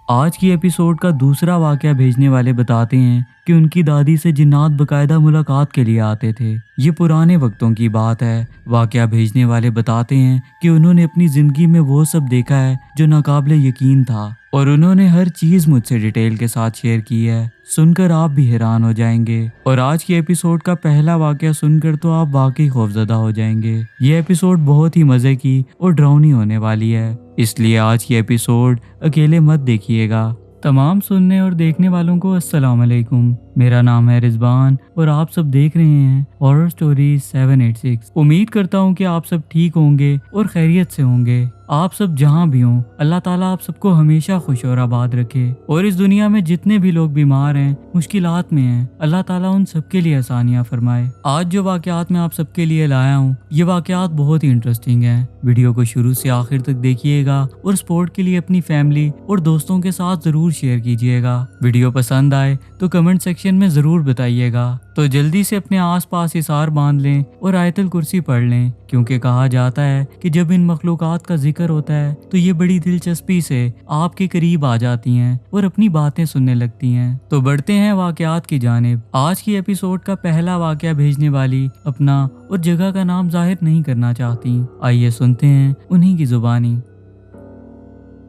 آج کی ایپیسوڈ کا دوسرا واقعہ بھیجنے والے بتاتے ہیں کہ ان کی دادی سے جنات باقاعدہ ملاقات کے لیے آتے تھے۔ یہ پرانے وقتوں کی بات ہے۔ واقعہ بھیجنے والے بتاتے ہیں کہ انہوں نے اپنی زندگی میں وہ سب دیکھا ہے جو ناقابل یقین تھا، اور انہوں نے ہر چیز مجھ سے ڈیٹیل کے ساتھ شیئر کی ہے۔ سن کر آپ بھی حیران ہو جائیں گے، اور آج کی ایپیسوڈ کا پہلا واقعہ سن کر تو آپ واقعی خوفزدہ ہو جائیں گے۔ یہ ایپیسوڈ بہت ہی مزے کی اور ڈراؤنی ہونے والی ہے، اس لیے آج کی ایپیسوڈ اکیلے مت دیکھیے گا۔ تمام سننے اور دیکھنے والوں کو السلام علیکم۔ میرا نام ہے رضوان اور آپ سب دیکھ رہے ہیں ہارر سٹوریز 786۔ امید کرتا ہوں کہ آپ سب ٹھیک ہوں گے اور خیریت سے ہوں گے۔ آپ سب جہاں بھی ہوں، اللہ تعالیٰ آپ سب کو ہمیشہ خوش اور آباد رکھے، اور اس دنیا میں جتنے بھی لوگ بیمار ہیں، مشکلات میں ہیں، اللہ تعالیٰ ان سب کے لیے آسانیاں فرمائے۔ آج جو واقعات میں آپ سب کے لیے لایا ہوں، یہ واقعات بہت ہی انٹرسٹنگ ہیں۔ ویڈیو کو شروع سے آخر تک دیکھیے گا اور سپورٹ کے لیے اپنی فیملی اور دوستوں کے ساتھ ضرور شیئر کیجیے گا۔ ویڈیو پسند آئے تو کمنٹ سیکشن میں ضرور بتائیے گا۔ تو جلدی سے اپنے آس پاس حصار باندھ لیں اور آیت الکرسی پڑھ لیں، کیونکہ کہا جاتا ہے کہ جب ان مخلوقات کا ذکر ہوتا ہے تو یہ بڑی دلچسپی سے آپ کے قریب آ جاتی ہیں اور اپنی باتیں سننے لگتی ہیں۔ تو بڑھتے ہیں واقعات کی جانب۔ آج کی ایپیسوڈ کا پہلا واقعہ بھیجنے والی اپنا اور جگہ کا نام ظاہر نہیں کرنا چاہتی۔ آئیے سنتے ہیں انہی کی زبانی۔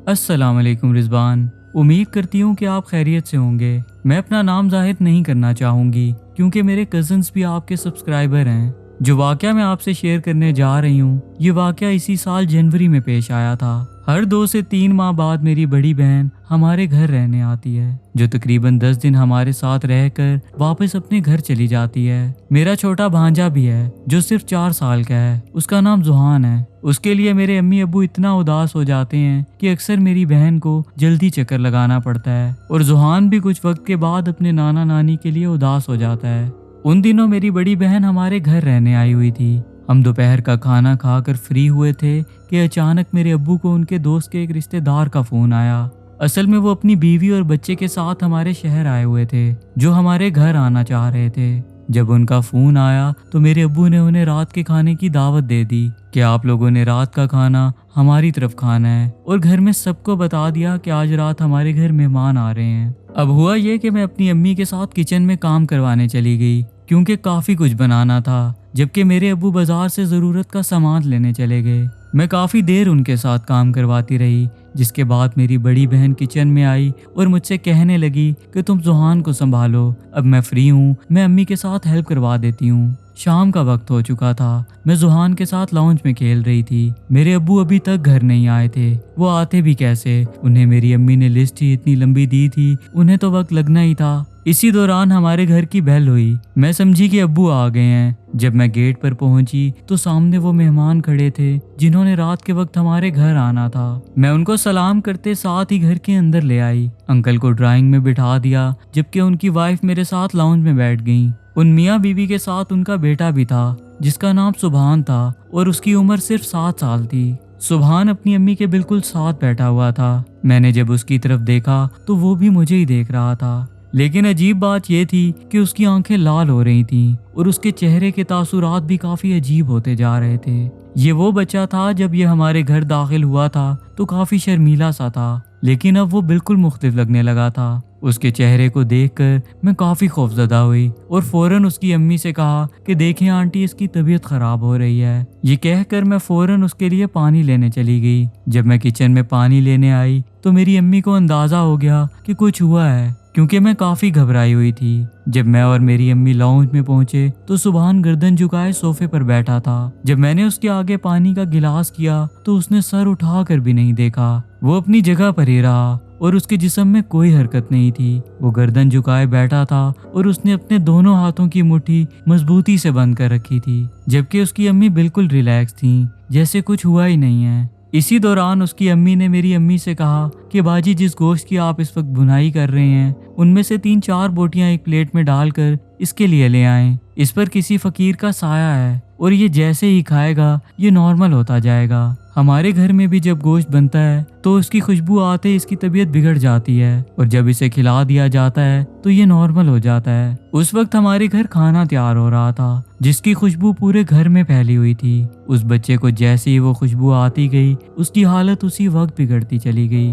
السلام علیکم رضوان، امید کرتی ہوں کہ آپ خیریت سے ہوں گے۔ میں اپنا نام ظاہر نہیں کرنا چاہوں گی کیونکہ میرے کزنز بھی آپ کے سبسکرائبر ہیں۔ جو واقعہ میں آپ سے شیئر کرنے جا رہی ہوں، یہ واقعہ اسی سال جنوری میں پیش آیا تھا۔ ہر 2 سے 3 ماہ بعد میری بڑی بہن ہمارے گھر رہنے آتی ہے، جو تقریباً 10 دن ہمارے ساتھ رہ کر واپس اپنے گھر چلی جاتی ہے۔ میرا چھوٹا بھانجا بھی ہے جو صرف 4 سال کا ہے، اس کا نام زحان ہے۔ اس کے لیے میرے امی ابو اتنا اداس ہو جاتے ہیں کہ اکثر میری بہن کو جلدی چکر لگانا پڑتا ہے، اور زحان بھی کچھ وقت کے بعد اپنے نانا نانی کے لیے اداس ہو جاتا ہے۔ ان دنوں میری بڑی بہن ہمارے گھر رہنے آئی ہوئی تھی۔ ہم دوپہر کا کھانا کھا کر فری ہوئے تھے کہ اچانک میرے ابو کو ان کے دوست کے ایک رشتہ دار کا فون آیا۔ اصل میں وہ اپنی بیوی اور بچے کے ساتھ ہمارے شہر آئے ہوئے تھے، جو ہمارے گھر آنا چاہ رہے تھے۔ جب ان کا فون آیا تو میرے ابو نے انہیں رات کے کھانے کی دعوت دے دی کہ آپ لوگوں نے رات کا کھانا ہماری طرف کھانا ہے، اور گھر میں سب کو بتا دیا کہ آج رات ہمارے گھر مہمان آ رہے ہیں۔ اب ہوا یہ کہ میں اپنی امی کے ساتھ کچن میں کام کروانے چلی گئی، کیونکہ کافی کچھ بنانا تھا، جبکہ میرے ابو بازار سے ضرورت کا سامان لینے چلے گئے۔ میں کافی دیر ان کے ساتھ کام کرواتی رہی، جس کے بعد میری بڑی بہن کچن میں آئی اور مجھ سے کہنے لگی کہ تم زحان کو سنبھالو، اب میں فری ہوں، میں امی کے ساتھ ہیلپ کروا دیتی ہوں۔ شام کا وقت ہو چکا تھا، میں زحان کے ساتھ لاؤنج میں کھیل رہی تھی۔ میرے ابو ابھی تک گھر نہیں آئے تھے، وہ آتے بھی کیسے؟ انہیں میری امی نے لسٹ ہی اتنی لمبی دی تھی، انہیں تو وقت لگنا ہی تھا۔ اسی دوران ہمارے گھر کی بیل ہوئی، میں سمجھی کہ ابو آ گئے ہیں۔ جب میں گیٹ پر پہنچی تو سامنے وہ مہمان کھڑے تھے جنہوں نے رات کے وقت ہمارے گھر آنا تھا۔ میں ان کو سلام کرتے ساتھ ہی گھر کے اندر لے آئی، انکل کو ڈرائنگ میں بٹھا دیا، جبکہ ان کی وائف میرے ساتھ لاؤنج میں بیٹھ گئیں۔ ان میاں بیوی کے ساتھ ان کا بیٹا بھی تھا، جس کا نام سبحان تھا، اور اس کی عمر صرف 7 سال تھی۔ سبحان اپنی امی کے بالکل ساتھ بیٹھا ہوا تھا۔ میں نے جب اس کی طرف دیکھا تو وہ بھی مجھے ہی دیکھ رہا تھا، لیکن عجیب بات یہ تھی کہ اس کی آنکھیں لال ہو رہی تھیں، اور اس کے چہرے کے تاثرات بھی کافی عجیب ہوتے جا رہے تھے۔ یہ وہ بچہ تھا جب یہ ہمارے گھر داخل ہوا تھا تو کافی شرمیلا سا تھا، لیکن اب وہ بالکل مختلف لگنے لگا تھا۔ اس کے چہرے کو دیکھ کر میں کافی خوفزدہ ہوئی اور فوراً اس کی امی سے کہا کہ دیکھیں آنٹی، اس کی طبیعت خراب ہو رہی ہے۔ یہ کہہ کر میں فوراً اس کے لیے پانی لینے چلی گئی۔ جب میں کچن میں پانی لینے آئی تو میری امی کو اندازہ ہو گیا کہ کچھ ہوا ہے، کیونکہ میں کافی گھبرائی ہوئی تھی۔ جب میں اور میری امی لاؤنج میں پہنچے تو سبحان گردن جھکائے صوفے پر بیٹھا تھا۔ جب میں نے اس کے آگے پانی کا گلاس کیا تو اس نے سر اٹھا کر بھی نہیں دیکھا، وہ اپنی جگہ پر ہی رہا، اور اس کے جسم میں کوئی حرکت نہیں تھی۔ وہ گردن جھکائے بیٹھا تھا اور اس نے اپنے دونوں ہاتھوں کی مٹھی مضبوطی سے بند کر رکھی تھی، جبکہ اس کی امی بالکل ریلیکس تھیں، جیسے کچھ ہوا ہی نہیں ہے۔ اسی دوران اس کی امی نے میری امی سے کہا کہ باجی، جس گوشت کی آپ اس وقت بھنائی کر رہے ہیں، ان میں سے 3-4 بوٹیاں ایک پلیٹ میں ڈال کر اس کے لیے لے آئیں۔ اس پر کسی فقیر کا سایہ ہے، اور یہ جیسے ہی کھائے گا یہ نارمل ہوتا جائے گا۔ ہمارے گھر میں بھی جب گوشت بنتا ہے تو اس کی خوشبو آتے اس کی طبیعت بگڑ جاتی ہے، اور جب اسے کھلا دیا جاتا ہے تو یہ نارمل ہو جاتا ہے۔ اس وقت ہمارے گھر کھانا تیار ہو رہا تھا، جس کی خوشبو پورے گھر میں پھیلی ہوئی تھی۔ اس بچے کو جیسے ہی وہ خوشبو آتی گئی، اس کی حالت اسی وقت بگڑتی چلی گئی۔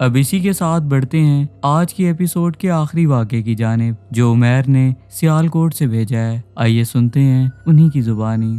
اب اسی کے ساتھ بڑھتے ہیں آج کی ایپیسوڈ کے آخری واقعے کی جانب جو عمیر نے سیالکوٹ سے بھیجا ہے۔ آئیے سنتے ہیں انہی کی زبانی۔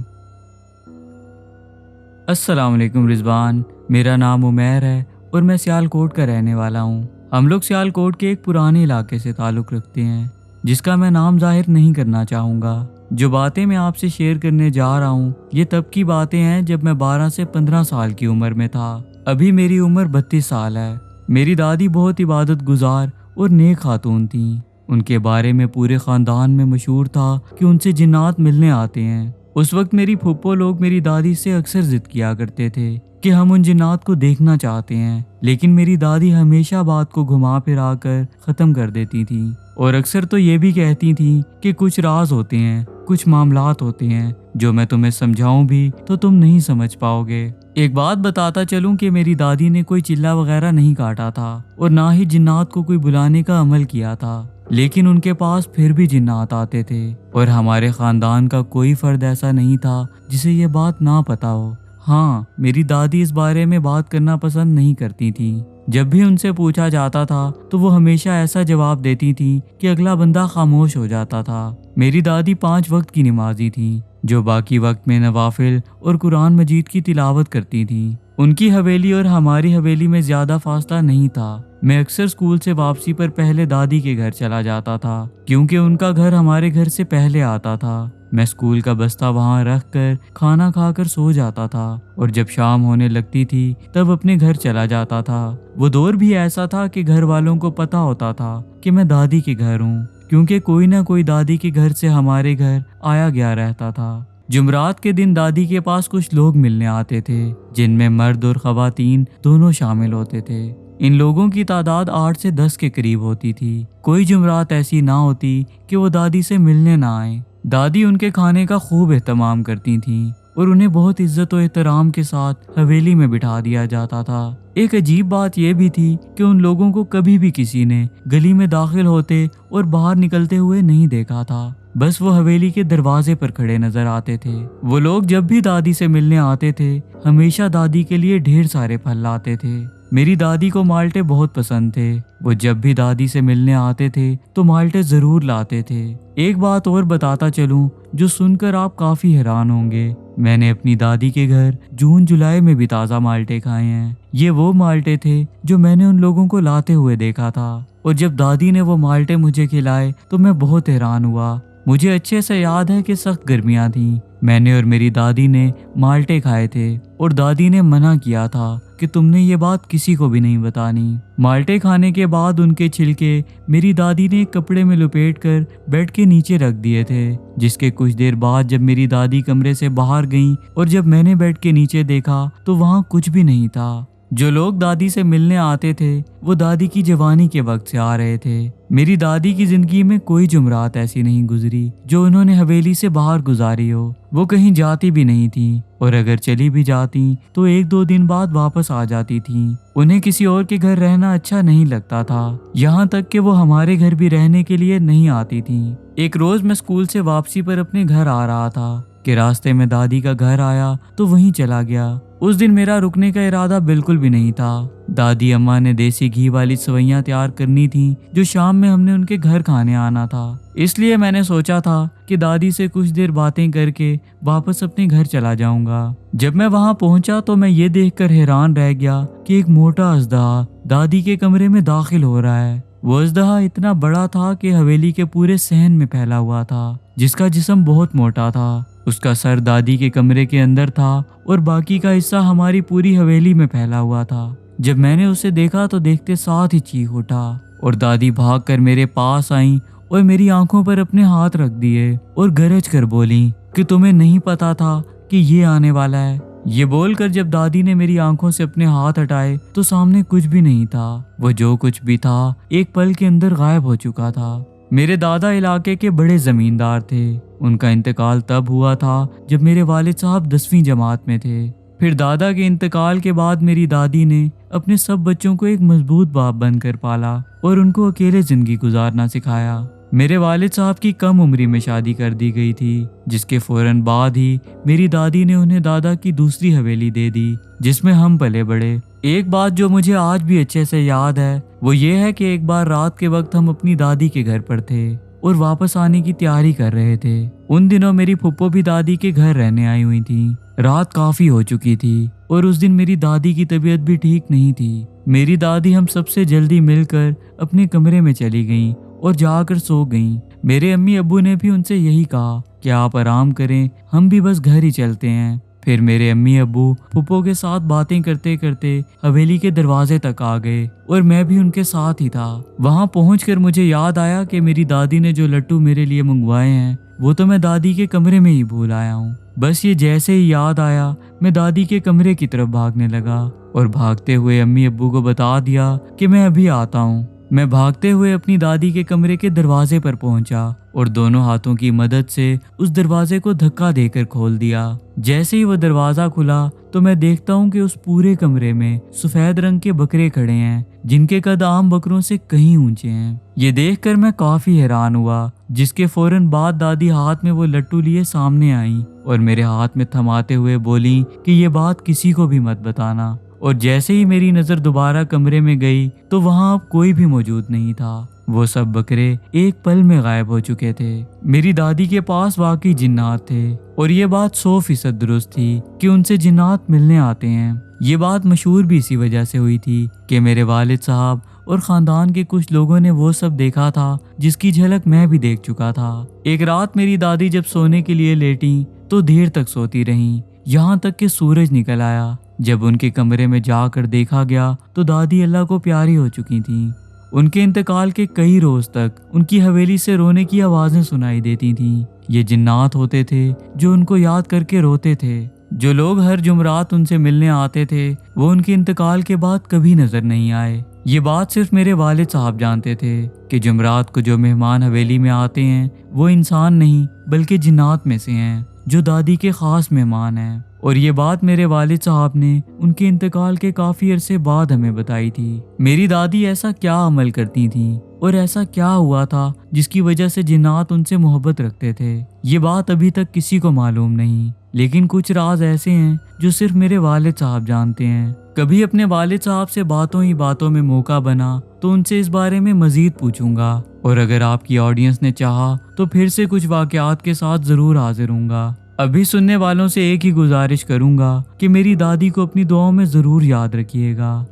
السلام علیکم رضوان، میرا نام عمیر ہے اور میں سیالکوٹ کا رہنے والا ہوں۔ ہم لوگ سیالکوٹ کے ایک پرانے علاقے سے تعلق رکھتے ہیں جس کا میں نام ظاہر نہیں کرنا چاہوں گا۔ جو باتیں میں آپ سے شیئر کرنے جا رہا ہوں یہ تب کی باتیں ہیں جب میں 12 سے 15 سال کی عمر میں تھا۔ ابھی میری عمر 32 سال ہے۔ میری دادی بہت عبادت گزار اور نیک خاتون تھیں۔ ان کے بارے میں پورے خاندان میں مشہور تھا کہ ان سے جنات ملنے آتے ہیں۔ اس وقت میری پھپھو لوگ میری دادی سے اکثر ضد کیا کرتے تھے کہ ہم ان جنات کو دیکھنا چاہتے ہیں، لیکن میری دادی ہمیشہ بات کو گھما پھرا کر ختم کر دیتی تھی اور اکثر تو یہ بھی کہتی تھی کہ کچھ راز ہوتے ہیں، کچھ معاملات ہوتے ہیں جو میں تمہیں سمجھاؤں بھی تو تم نہیں سمجھ پاؤ گے۔ ایک بات بتاتا چلوں کہ میری دادی نے کوئی چلا وغیرہ نہیں کاٹا تھا اور نہ ہی جنات کو کوئی بلانے کا عمل کیا تھا، لیکن ان کے پاس پھر بھی جنات آتے تھے اور ہمارے خاندان کا کوئی فرد ایسا نہیں تھا جسے یہ بات نہ پتا ہو۔ ہاں، میری دادی اس بارے میں بات کرنا پسند نہیں کرتی تھی۔ جب بھی ان سے پوچھا جاتا تھا تو وہ ہمیشہ ایسا جواب دیتی تھی کہ اگلا بندہ خاموش ہو جاتا تھا۔ میری دادی 5 وقت کی نمازی تھی جو باقی وقت میں نوافل اور قرآن مجید کی تلاوت کرتی تھیں۔ ان کی حویلی اور ہماری حویلی میں زیادہ فاصلہ نہیں تھا۔ میں اکثر اسکول سے واپسی پر پہلے دادی کے گھر چلا جاتا تھا کیونکہ ان کا گھر ہمارے گھر سے پہلے آتا تھا۔ میں اسکول کا بستہ وہاں رکھ کر کھانا کھا کر سو جاتا تھا اور جب شام ہونے لگتی تھی تب اپنے گھر چلا جاتا تھا۔ وہ دور بھی ایسا تھا کہ گھر والوں کو پتا ہوتا تھا کہ میں دادی کے گھر ہوں، کیونکہ کوئی نہ کوئی دادی کے گھر سے ہمارے گھر آیا گیا رہتا تھا۔ جمعرات کے دن دادی کے پاس کچھ لوگ ملنے آتے تھے جن میں مرد اور خواتین دونوں شامل ہوتے تھے۔ ان لوگوں کی تعداد 8 سے 10 کے قریب ہوتی تھی۔ کوئی جمعرات ایسی نہ ہوتی کہ وہ دادی سے ملنے نہ آئیں۔ دادی ان کے کھانے کا خوب اہتمام کرتی تھیں اور انہیں بہت عزت و احترام کے ساتھ حویلی میں بٹھا دیا جاتا تھا۔ ایک عجیب بات یہ بھی تھی کہ ان لوگوں کو کبھی بھی کسی نے گلی میں داخل ہوتے اور باہر نکلتے ہوئے نہیں دیکھا تھا، بس وہ حویلی کے دروازے پر کھڑے نظر آتے تھے۔ وہ لوگ جب بھی دادی سے ملنے آتے تھے ہمیشہ دادی کے لیے ڈھیر سارے پھل لاتے تھے۔ میری دادی کو مالٹے بہت پسند تھے۔ وہ جب بھی دادی سے ملنے آتے تھے تو مالٹے ضرور لاتے تھے۔ ایک بات اور بتاتا چلوں جو سن کر آپ کافی حیران ہوں گے، میں نے اپنی دادی کے گھر جون جولائی میں بھی تازہ مالٹے کھائے ہیں۔ یہ وہ مالٹے تھے جو میں نے ان لوگوں کو لاتے ہوئے دیکھا تھا، اور جب دادی نے وہ مالٹے مجھے کھلائے تو میں بہت حیران ہوا۔ مجھے اچھے سے یاد ہے کہ سخت گرمیاں تھیں۔ میں نے اور میری دادی نے مالٹے کھائے تھے اور دادی نے منع کیا تھا کہ تم نے یہ بات کسی کو بھی نہیں بتانی۔ مالٹے کھانے کے بعد ان کے چھلکے میری دادی نے ایک کپڑے میں لپیٹ کر بیڈ کے نیچے رکھ دیے تھے، جس کے کچھ دیر بعد جب میری دادی کمرے سے باہر گئیں اور جب میں نے بیڈ کے نیچے دیکھا تو وہاں کچھ بھی نہیں تھا۔ جو لوگ دادی سے ملنے آتے تھے وہ دادی کی جوانی کے وقت سے آ رہے تھے۔ میری دادی کی زندگی میں کوئی جمعرات ایسی نہیں گزری جو انہوں نے حویلی سے باہر گزاری ہو۔ وہ کہیں جاتی بھی نہیں تھیں اور اگر چلی بھی جاتی تو 1-2 دن بعد واپس آ جاتی تھیں۔ انہیں کسی اور کے گھر رہنا اچھا نہیں لگتا تھا، یہاں تک کہ وہ ہمارے گھر بھی رہنے کے لیے نہیں آتی تھیں۔ ایک روز میں اسکول سے واپسی پر اپنے گھر آ رہا تھا کہ راستے میں دادی کا گھر آیا تو وہیں چلا گیا۔ اس دن میرا رکنے کا ارادہ بالکل بھی نہیں تھا۔ دادی اماں نے دیسی گھی والی سوئیاں تیار کرنی تھیں جو شام میں ہم نے ان کے گھر کھانے آنا تھا، اس لیے میں نے سوچا تھا کہ دادی سے کچھ دیر باتیں کر کے واپس اپنے گھر چلا جاؤں گا۔ جب میں وہاں پہنچا تو میں یہ دیکھ کر حیران رہ گیا کہ ایک موٹا اژدہا دادی کے کمرے میں داخل ہو رہا ہے۔ وہ اژدہا اتنا بڑا تھا کہ حویلی کے پورے صحن میں پھیلا ہوا تھا، جس کا جسم بہت موٹا تھا۔ اس کا سر دادی کے کمرے کے اندر تھا اور باقی کا حصہ ہماری پوری حویلی میں پھیلا ہوا تھا۔ جب میں نے اسے دیکھا تو دیکھتے ساتھ ہی چیخ اٹھا اور دادی بھاگ کر میرے پاس آئیں اور میری آنکھوں پر اپنے ہاتھ رکھ دیے اور گرج کر بولیں کہ تمہیں نہیں پتا تھا کہ یہ آنے والا ہے۔ یہ بول کر جب دادی نے میری آنکھوں سے اپنے ہاتھ ہٹائے تو سامنے کچھ بھی نہیں تھا۔ وہ جو کچھ بھی تھا ایک پل کے اندر غائب ہو چکا تھا۔ میرے دادا علاقے کے بڑے زمیندار تھے۔ ان کا انتقال تب ہوا تھا جب میرے والد صاحب 10ویں جماعت میں تھے۔ پھر دادا کے انتقال کے بعد میری دادی نے اپنے سب بچوں کو ایک مضبوط باپ بن کر پالا اور ان کو اکیلے زندگی گزارنا سکھایا۔ میرے والد صاحب کی کم عمری میں شادی کر دی گئی تھی، جس کے بعد ہی میری دادی نے انہیں دادا کی دوسری حویلی دے دی جس میں ہم پلے بڑے۔ ایک بات جو مجھے آج بھی اچھے سے یاد ہے وہ یہ ہے کہ ایک بار رات کے وقت ہم اپنی دادی کے گھر پر تھے اور واپس آنے کی تیاری کر رہے تھے۔ ان دنوں میری پھپھو بھی دادی کے گھر رہنے آئی ہوئی تھی۔ رات کافی ہو چکی تھی اور اس دن میری دادی کی طبیعت بھی ٹھیک نہیں تھی۔ میری دادی ہم سب سے جلدی مل کر اپنے کمرے میں چلی گئیں اور جا کر سو گئیں۔ میرے امی ابو نے بھی ان سے یہی کہا کہ آپ آرام کریں، ہم بھی بس گھر ہی چلتے ہیں۔ پھر میرے امی ابو پھپھو کے ساتھ باتیں کرتے کرتے حویلی کے دروازے تک آ گئے اور میں بھی ان کے ساتھ ہی تھا۔ وہاں پہنچ کر مجھے یاد آیا کہ میری دادی نے جو لڈو میرے لیے منگوائے ہیں وہ تو میں دادی کے کمرے میں ہی بھول آیا ہوں۔ بس یہ جیسے ہی یاد آیا میں دادی کے کمرے کی طرف بھاگنے لگا اور بھاگتے ہوئے امی ابو کو بتا دیا کہ میں ابھی آتا ہوں۔ میں بھاگتے ہوئے اپنی دادی کے کمرے کے دروازے پر پہنچا اور دونوں ہاتھوں کی مدد سے اس دروازے کو دھکا دے کر کھول دیا۔ جیسے ہی وہ دروازہ کھلا تو میں دیکھتا ہوں کہ اس پورے کمرے میں سفید رنگ کے بکرے کھڑے ہیں جن کے قد عام بکروں سے کہیں اونچے ہیں۔ یہ دیکھ کر میں کافی حیران ہوا، جس کے فوراً بعد دادی ہاتھ میں وہ لٹو لیے سامنے آئیں اور میرے ہاتھ میں تھماتے ہوئے بولیں کہ یہ بات کسی کو بھی مت بتانا۔ اور جیسے ہی میری نظر دوبارہ کمرے میں گئی تو وہاں اب کوئی بھی موجود نہیں تھا۔ وہ سب بکرے ایک پل میں غائب ہو چکے تھے۔ میری دادی کے پاس واقعی جنات تھے اور یہ بات 100% درست تھی کہ ان سے جنات ملنے آتے ہیں۔ یہ بات مشہور بھی اسی وجہ سے ہوئی تھی کہ میرے والد صاحب اور خاندان کے کچھ لوگوں نے وہ سب دیکھا تھا جس کی جھلک میں بھی دیکھ چکا تھا۔ ایک رات میری دادی جب سونے کے لیے لیٹیں تو دیر تک سوتی رہیں، یہاں تک کہ سورج نکل آیا۔ جب ان کے کمرے میں جا کر دیکھا گیا تو دادی اللہ کو پیاری ہو چکی تھیں۔ ان کے انتقال کے کئی روز تک ان کی حویلی سے رونے کی آوازیں سنائی دیتی تھیں۔ یہ جنات ہوتے تھے جو ان کو یاد کر کے روتے تھے۔ جو لوگ ہر جمعرات ان سے ملنے آتے تھے وہ ان کے انتقال کے بعد کبھی نظر نہیں آئے۔ یہ بات صرف میرے والد صاحب جانتے تھے کہ جمعرات کو جو مہمان حویلی میں آتے ہیں وہ انسان نہیں بلکہ جنات میں سے ہیں جو دادی کے خاص مہمان ہیں۔ اور یہ بات میرے والد صاحب نے ان کے انتقال کے کافی عرصے بعد ہمیں بتائی تھی۔ میری دادی ایسا کیا عمل کرتی تھیں اور ایسا کیا ہوا تھا جس کی وجہ سے جنات ان سے محبت رکھتے تھے، یہ بات ابھی تک کسی کو معلوم نہیں۔ لیکن کچھ راز ایسے ہیں جو صرف میرے والد صاحب جانتے ہیں۔ کبھی اپنے والد صاحب سے باتوں ہی باتوں میں موقع بنا تو ان سے اس بارے میں مزید پوچھوں گا، اور اگر آپ کی آڈینس نے چاہا تو پھر سے کچھ واقعات کے ساتھ ضرور حاضر ہوں گا۔ ابھی سننے والوں سے ایک ہی گزارش کروں گا کہ میری دادی کو اپنی دعاؤں میں ضرور یاد رکھیے گا۔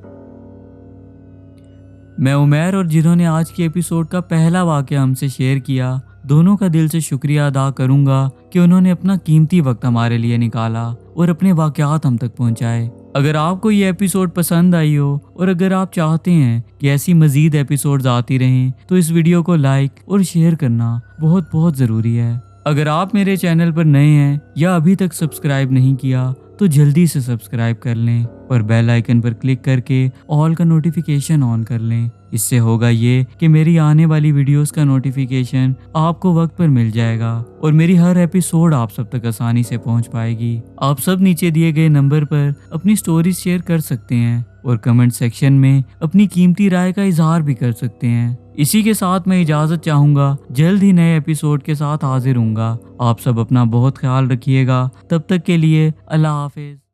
میں عمیر اور جنہوں نے آج کی ایپیسوڈ کا پہلا واقعہ ہم سے شیئر کیا، دونوں کا دل سے شکریہ ادا کروں گا کہ انہوں نے اپنا قیمتی وقت ہمارے لیے نکالا اور اپنے واقعات ہم تک پہنچائے۔ اگر آپ کو یہ ایپیسوڈ پسند آئی ہو اور اگر آپ چاہتے ہیں کہ ایسی مزید ایپیسوڈز آتی رہیں تو اس ویڈیو کو لائک اور شیئر کرنا بہت بہت ضروری ہے۔ اگر آپ میرے چینل پر نئے ہیں یا ابھی تک سبسکرائب نہیں کیا تو جلدی سے سبسکرائب کر لیں اور بیل آئیکن پر کلک کر کے آل کا نوٹیفیکیشن آن کر لیں۔ اس سے ہوگا یہ کہ میری آنے والی ویڈیوز کا نوٹیفیکیشن آپ کو وقت پر مل جائے گا اور میری ہر ایپیسوڈ آپ سب تک آسانی سے پہنچ پائے گی۔ آپ سب نیچے دیے گئے نمبر پر اپنی سٹوریز شیئر کر سکتے ہیں اور کمنٹ سیکشن میں اپنی قیمتی رائے کا اظہار بھی کر سکتے ہیں۔ اسی کے ساتھ میں اجازت چاہوں گا، جلد ہی نئے ایپیسوڈ کے ساتھ حاضر ہوں گا۔ آپ سب اپنا بہت خیال رکھیے گا، تب تک کے لیے اللہ حافظ۔